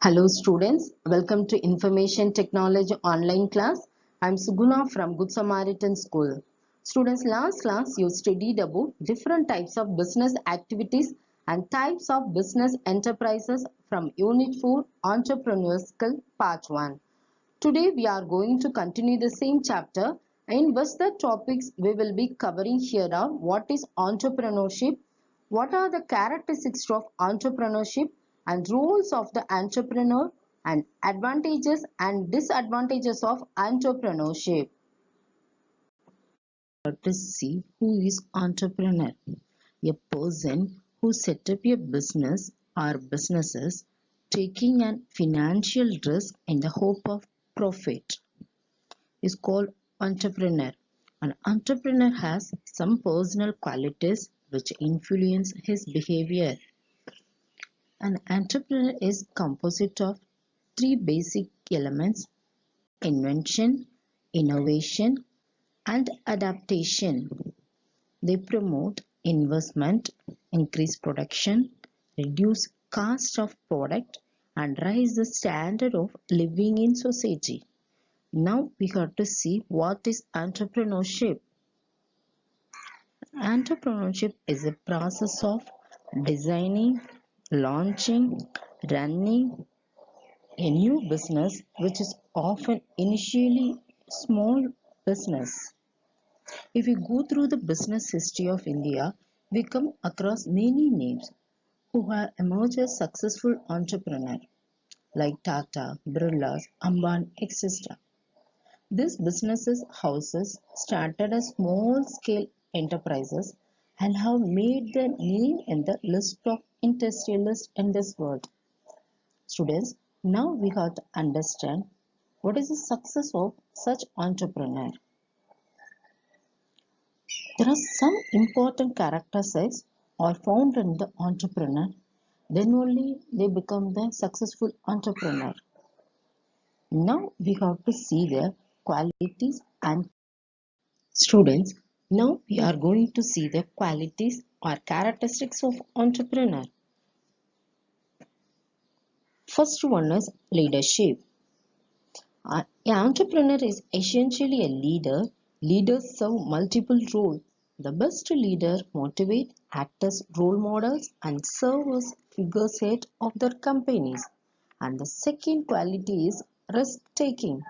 Hello students, welcome to Information Technology online class. I am Suguna from Good Samaritan School. Students, last class you studied about different types of business activities and types of business enterprises from Unit 4 Entrepreneur Skill Part 1. Today we are going to continue the same chapter in which the topics we will be covering here are what is entrepreneurship, what are the characteristics of entrepreneurship and roles of the entrepreneur and advantages and disadvantages of entrepreneurship. Let us see who is entrepreneur. A person who set up a business or businesses taking a financial risk in the hope of profit is called entrepreneur. An entrepreneur has some personal qualities which influence his behavior. An entrepreneur is composite of three basic elements: invention, innovation, and adaptation. They promote investment, increase production, reduce cost of product, and raise the standard of living in society. Now we have to see what is entrepreneurship. Entrepreneurship is a process of designing, launching, running a new business which is often initially small business. If we go through the business history of India, we come across many names who have emerged as successful entrepreneurs like Tata, Birlas, Ambani, etc. These businesses houses started as small-scale enterprises and have made their name in the list of industrialists in this world. Students, now we have to understand what is the success of such entrepreneur. There are some important characteristics are found in the entrepreneur, then only they become the successful entrepreneur. Now we have to see the qualities and students. Now we are going to see the qualities or characteristics of entrepreneur. First one is leadership. An entrepreneur is essentially a leader. Leaders serve multiple roles. The best leader motivate, act as role models, and serve as figurehead of their companies. And the second quality is risk taking.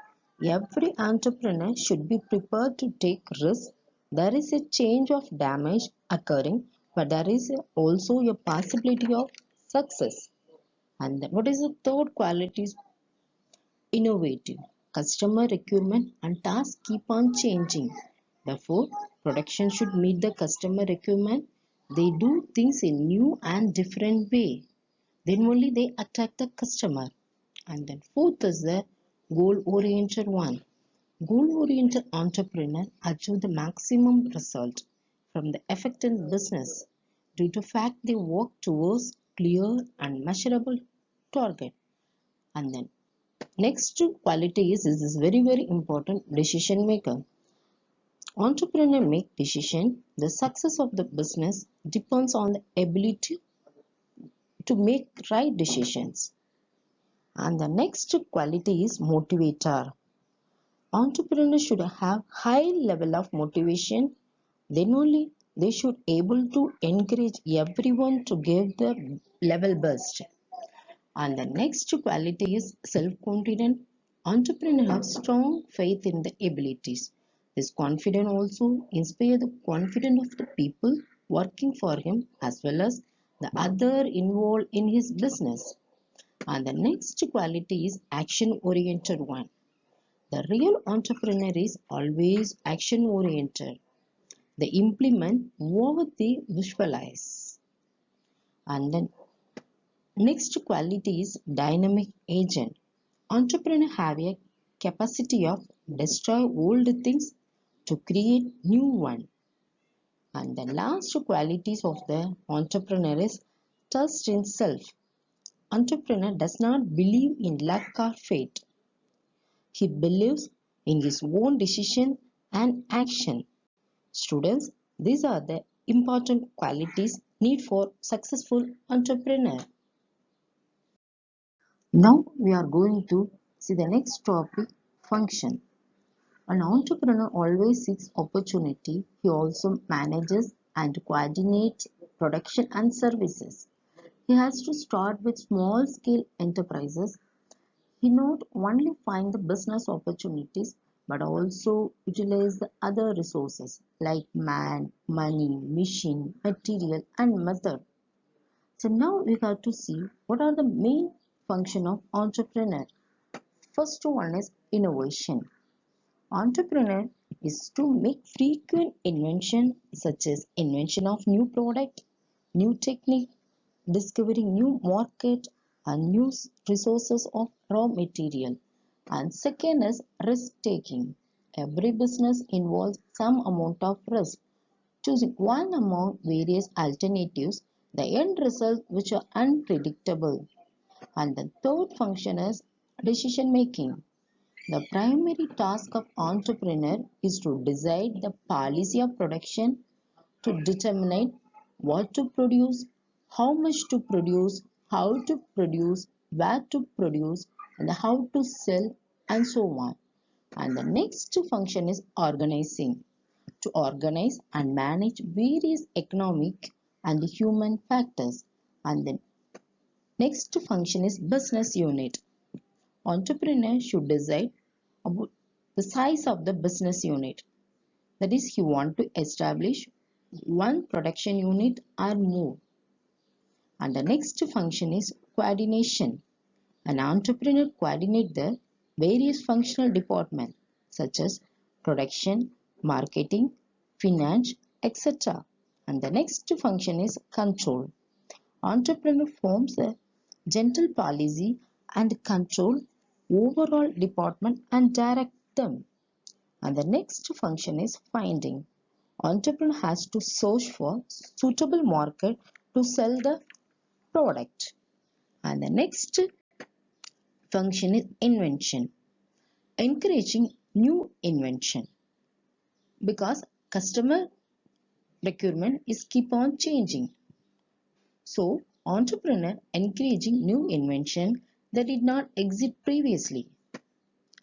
Every entrepreneur should be prepared to take risks. There is a change of damage occurring, but there is also a possibility of success. And then what is the third quality? Innovative. Customer requirement and tasks keep on changing. Therefore, production should meet the customer requirement. They do things in new and different way. Then only they attract the customer. And then fourth is the goal-oriented one. Goal-oriented entrepreneur achieve the maximum result from the effective business due to fact they work towards clear and measurable target. And then next quality is very important, decision maker. Entrepreneur make decision. The success of the business depends on the ability to make right decisions. And the next quality is motivator. Entrepreneurs should have high level of motivation. Then only they should able to encourage everyone to give the level best. And the next quality is self-confident. Entrepreneur have strong faith in the abilities. This confidence also inspire the confidence of the people working for him as well as the other involved in his business. And the next quality is action-oriented one. The real entrepreneur is always action-oriented. They implement what they visualize. And then next quality is dynamic agent. Entrepreneurs have a capacity of destroy old things to create new one. And the last qualities of the entrepreneur is trust in self. Entrepreneur does not believe in luck or fate. He believes in his own decision and action. Students, these are the important qualities need for successful entrepreneur. Now we are going to see the next topic, function. An entrepreneur always seeks opportunity. He also manages and coordinates production and services. He has to start with small scale enterprises. He not only find the business opportunities but also utilize the other resources like man, money, machine, material and method. So now we have to see what are the main function of entrepreneur. First one is innovation. Entrepreneur is to make frequent invention such as invention of new product, new technique, discovering new market and new resources of raw material. And second is risk taking. Every business involves some amount of risk. Choosing one among various alternatives, the end result which are unpredictable. And the third function is decision making. The primary task of entrepreneur is to decide the policy of production, to determine what to produce, how much to produce, how to produce, where to produce, and how to sell, and so on. And the next function is organizing, to organize and manage various economic and human factors. And the next function is business unit. Entrepreneur should decide about the size of the business unit. That is, he want to establish one production unit or more. And the next function is coordination. An entrepreneur coordinate the various functional departments such as production, marketing, finance, etc. And the next function is control. Entrepreneur forms a gentle policy and control overall department and direct them. And the next function is finding. Entrepreneur has to search for suitable market to sell the product. And the next function is invention. Encouraging new invention because customer requirement is keep on changing. So entrepreneur encouraging new invention that did not exist previously.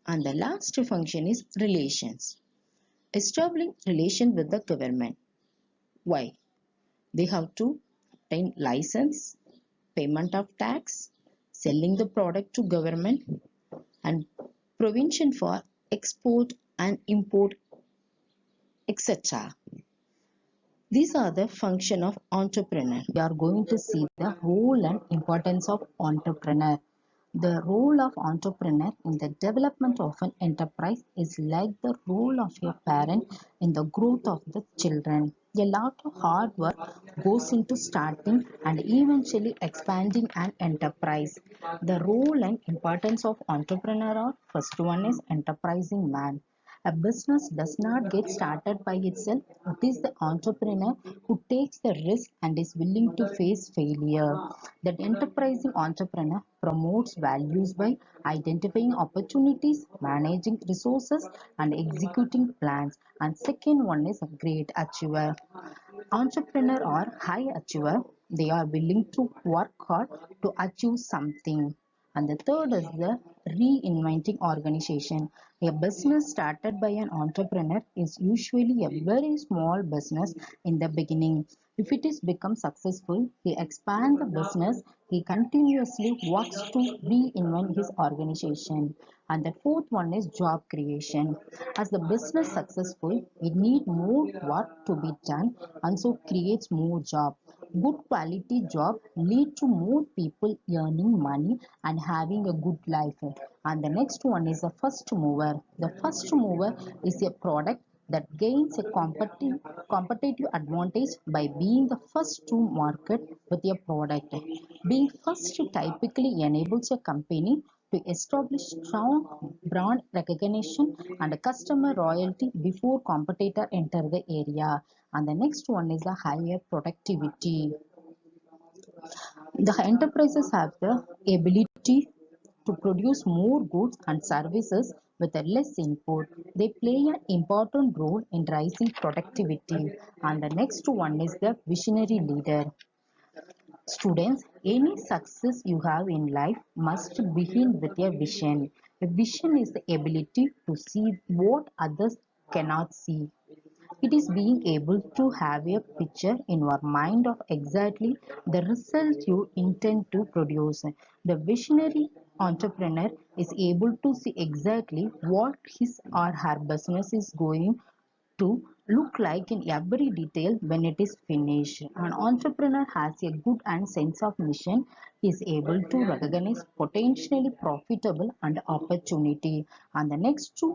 And the last function is relations. Establishing relation with the government. Why? They have to obtain license, payment of tax, selling the product to government, and provision for export and import, etc. These are the function of entrepreneur. We are going to see the role and importance of entrepreneur. The role of entrepreneur in the development of an enterprise is like the role of a parent in the growth of the children. A lot of hard work goes into starting and eventually expanding an enterprise. The role and importance of entrepreneur are: first one is enterprising man. A business does not get started by itself. It is the entrepreneur who takes the risk and is willing to face failure. That enterprising entrepreneur promotes values by identifying opportunities, managing resources, and executing plans. And second one is a great achiever. Entrepreneur or high achiever, they are willing to work hard to achieve something. And the third is the reinventing organization. A business started by an entrepreneur is usually a very small business in the beginning. If it is become successful, he expands the business. He continuously works to reinvent his organization. And the fourth one is job creation. As the business successful, it need more work to be done and so creates more job. Good quality job lead to more people earning money and having a good life. And the next one is the first mover. The first mover is a product that gains a competitive advantage by being the first to market with a product. Being first typically enables a company to establish strong brand recognition and customer loyalty before competitor enter the area. And the next one is the higher productivity. The enterprises have the ability to produce more goods and services with a less input. They play an important role in rising productivity. And the next one is the visionary leader. Students, any success you have in life must begin with a vision. A vision is the ability to see what others cannot see. It is being able to have a picture in your mind of exactly the result you intend to produce. The visionary entrepreneur is able to see exactly what his or her business is going to look like in every detail when it is finished. An entrepreneur has a good and sense of mission, is able to recognize potentially profitable and opportunity. And the next two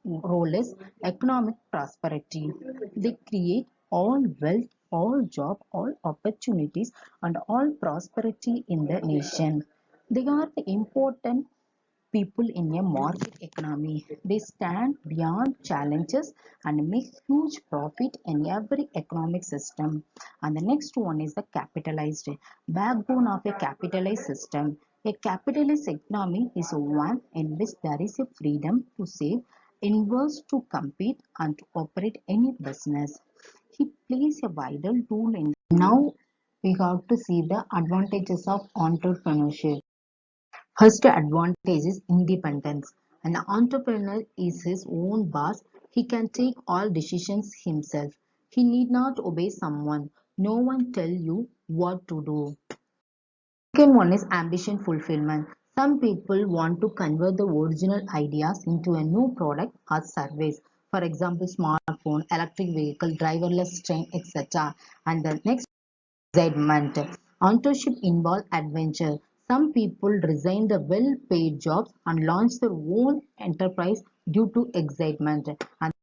role is economic prosperity. They create all wealth, all job, all opportunities, and all prosperity in the nation. They are the important people in a market economy. They stand beyond challenges and make huge profit in every economic system. And the next one is the capitalized backbone of a capitalized system. A capitalist economy is one in which there is a freedom to save, invest, to compete, and to operate any business. He plays a vital role in. Now we have to see the advantages of entrepreneurship. First advantage is independence. An entrepreneur is his own boss. He can take all decisions himself. He need not obey someone. No one tell you what to do. Second one is ambition fulfillment. Some people want to convert the original ideas into a new product or service. For example, smartphone, electric vehicle, driverless train, etc. And the next excitement. Entrepreneurship involves adventure. Some people resign the well-paid jobs and launch their own enterprise due to excitement and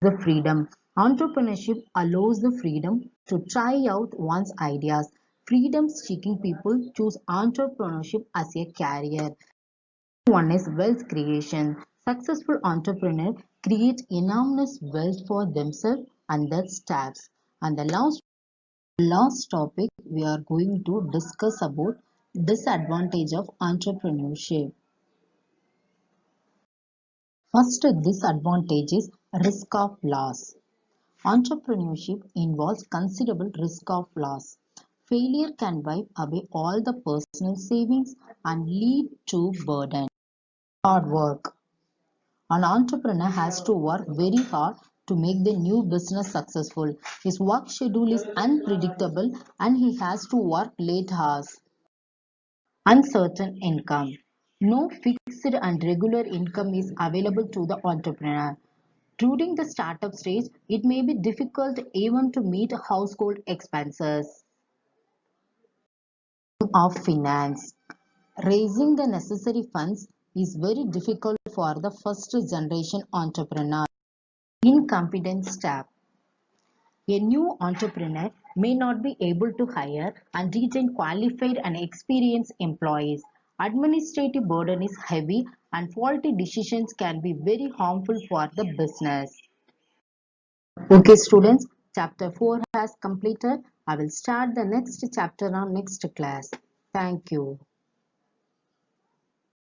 the freedom. Entrepreneurship allows the freedom to try out one's ideas. Freedom-seeking people choose entrepreneurship as a career. One is wealth creation. Successful entrepreneurs create enormous wealth for themselves and their staffs. And the last topic we are going to discuss about disadvantage of entrepreneurship. First disadvantage is risk of loss. Entrepreneurship involves considerable risk of loss. Failure can wipe away all the personal savings and lead to burden. Hard work. An entrepreneur has to work very hard to make the new business successful. His work schedule is unpredictable and he has to work late hours. Uncertain income. No fixed and regular income is available to the entrepreneur. During the startup stage, it may be difficult even to meet household expenses. Of finance. Raising the necessary funds is very difficult for the first generation entrepreneur. Incompetent staff. A new entrepreneur may not be able to hire and retain qualified and experienced employees. Administrative burden is heavy and faulty decisions can be very harmful for the business. Okay students, chapter 4 has completed. I will start the next chapter on next class. Thank you.